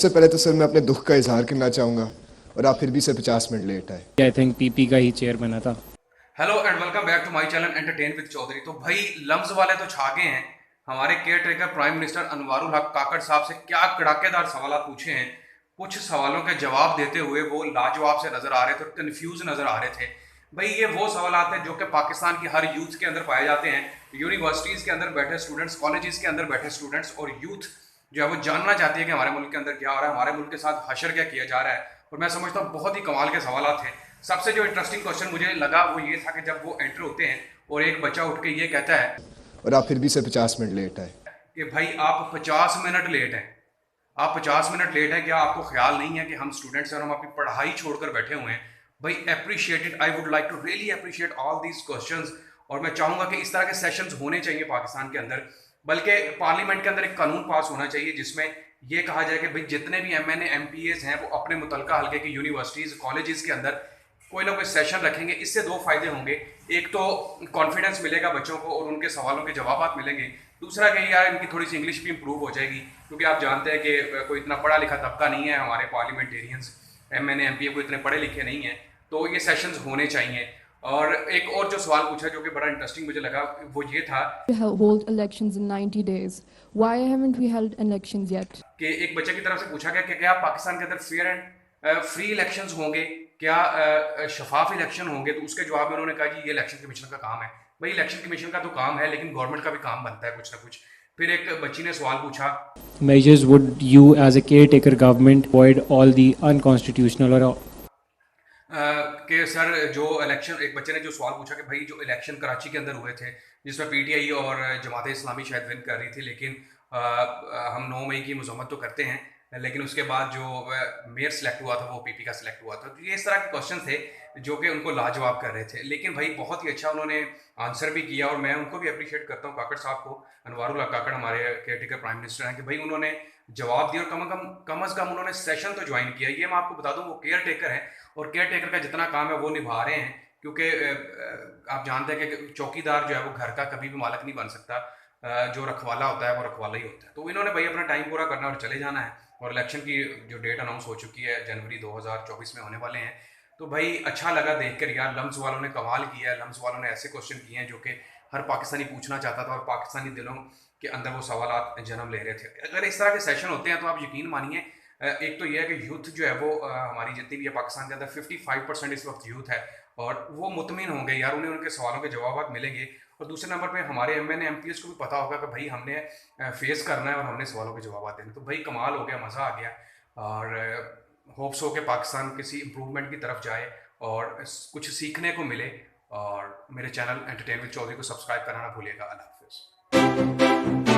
सबसे पहले तो सर मैं अपने दुख का इजहार करना चाहूँगा और आप फिर भी सर 50 मिनट लेट आए। आई थिंक पीपी का ही चेयर बना था। Hello and welcome back to my channel entertain with Chaudhary. तो भाई लम्स वाले तो छा गए हैं। हमारे caretaker prime minister Anwaarul Haq Kakar साहब से क्या कड़ाकेदार सवाल पूछे हैं। कुछ सवालों के जवाब देते हुए वो लाजवाब से नजर आ रहे थे और कंफ्यूज नजर आ रहे थे। भाई ये वो सवाल हैं जो कि पाकिस्तान की हर यूथ के अंदर पाए जाते हैं। यूनिवर्सिटीज़ के अंदर बैठे स्टूडेंट्स, कॉलेजेस के अंदर बैठे स्टूडेंट्स और यूथ जो है वो जानना चाहती है कि हमारे मुल्क के अंदर क्या हो रहा है, हमारे मुल्क के साथ हशर क्या किया जा रहा है। और मैं समझता हूँ बहुत ही कमाल के सवाल थे। सबसे जो इंटरेस्टिंग क्वेश्चन मुझे लगा वो ये था कि जब वो एंटर होते हैं और एक बच्चा उठ के ये कहता है और आप फिर भी सर 50 मिनट लेट आए। कि भाई आप 50 मिनट लेट हैं, आप 50 मिनट लेट हैं, क्या आपको ख्याल नहीं है कि हम स्टूडेंट्स हैं और हम अपनी पढ़ाई छोड़कर बैठे हुए हैं। भाई appreciated, I would like to really appreciate all these questions. और मैं चाहूंगा कि इस तरह के सेशंस होने चाहिए पाकिस्तान के अंदर। बल्कि पार्लियामेंट के अंदर एक कानून पास होना चाहिए जिसमें ये कहा जाए कि भाई जितने भी एमएनए एमपीएस हैं वो अपने मुतलका हल्के की यूनिवर्सिटीज़ कॉलेजेस के अंदर कोई ना कोई सेशन रखेंगे। इससे दो फायदे होंगे। एक तो कॉन्फिडेंस मिलेगा बच्चों को और उनके सवालों के जवाब मिलेंगे। दूसरा कि यार इनकी थोड़ी सी इंग्लिश भी इंप्रूव हो जाएगी, क्योंकि आप जानते हैं कि कोई इतना पढ़ा लिखा तबका नहीं है हमारे पार्लियामेंटेरियंस, एमएनए एमपीए को इतने पढ़े लिखे नहीं हैं। तो ये सेशंस होने चाहिए। और एक और जो सवाल पूछा जो कि बड़ा इंटरेस्टिंग मुझे लगा वो ये था hold elections in 90 days. Why haven't we held elections yet? कि एक बच्चे की तरफ से पूछा गया कि क्या पाकिस्तान के अंदर फेयर एंड फ्री इलेक्शंस होंगे, क्या शफाफ इलेक्शन होंगे। तो उसके जवाब में उन्होंने कहा कि ये इलेक्शन कमीशन का काम है। भाई इलेक्शन कमीशन का तो काम है, लेकिन गवर्नमेंट का भी काम बनता है कुछ ना कुछ। फिर एक बच्ची ने सवाल पूछा measures would you as a caretaker government avoid all the unconstitutional और कि सर जो इलेक्शन, एक बच्चे ने जो सवाल पूछा कि भाई जो इलेक्शन कराची के अंदर हुए थे जिसमें पीटीआई और जमात इस्लामी शायद विन कर रही थी, लेकिन हम 9 मई की मजम्मत तो करते हैं, लेकिन उसके बाद जो मेयर सेलेक्ट हुआ था वो पीपी का सिलेक्ट हुआ था। तो ये इस तरह के क्वेश्चन थे जो कि उनको लाजवाब कर रहे थे। लेकिन भाई बहुत ही अच्छा उन्होंने आंसर भी किया और मैं उनको भी अप्रिशिएट करता हूँ काकड़ साहब को। अनवारुल हक काकड़ हमारे केयरटेकर प्राइम मिनिस्टर हैं कि भाई उन्होंने जवाब दिया और कम अज़ कम उन्होंने सेशन तो ज्वाइन किया। ये मैं आपको बता दूं वो केयर टेकर है और केयर टेकर का जितना काम है वो निभा रहे हैं, क्योंकि आप जानते हैं कि चौकीदार जो है वो घर का कभी भी मालिक नहीं बन सकता। जो रखवाला होता है वो रखवाला ही होता है। तो इन्होंने भाई अपना टाइम पूरा करना और चले जाना है। और इलेक्शन की जो डेट अनाउंस हो चुकी है जनवरी 2024 में होने वाले हैं। तो भाई अच्छा लगा देखकर यार, लम्स वालों ने कमाल किया है। लम्स वालों ने ऐसे क्वेश्चन किए हैं जो कि हर पाकिस्तानी पूछना चाहता था और पाकिस्तानी दिलों के अंदर वो सवाल जन्म ले रहे थे। अगर इस तरह के सेशन होते हैं तो आप यकीन मानिए, एक तो यह है कि यूथ जो है वो हमारी जितनी भी है पाकिस्तान के अंदर 55% इस वक्त यूथ है और वो मुतमिन होंगे यार, उन्हें उनके सवालों के जवाब मिलेंगे। और दूसरे नंबर पे हमारे एमएनए एमपीएस को भी पता होगा कि भाई हमने फेस करना है और हमने सवालों के जवाब देने। तो भाई कमाल हो गया, मज़ा आ गया। और होप्स हो कि पाकिस्तान किसी इम्प्रूवमेंट की तरफ जाए और कुछ सीखने को मिले। और मेरे चैनल एंटरटेन विद चौधरी को सब्सक्राइब करना ना भूलिएगा। अल्लाह हाफिज़।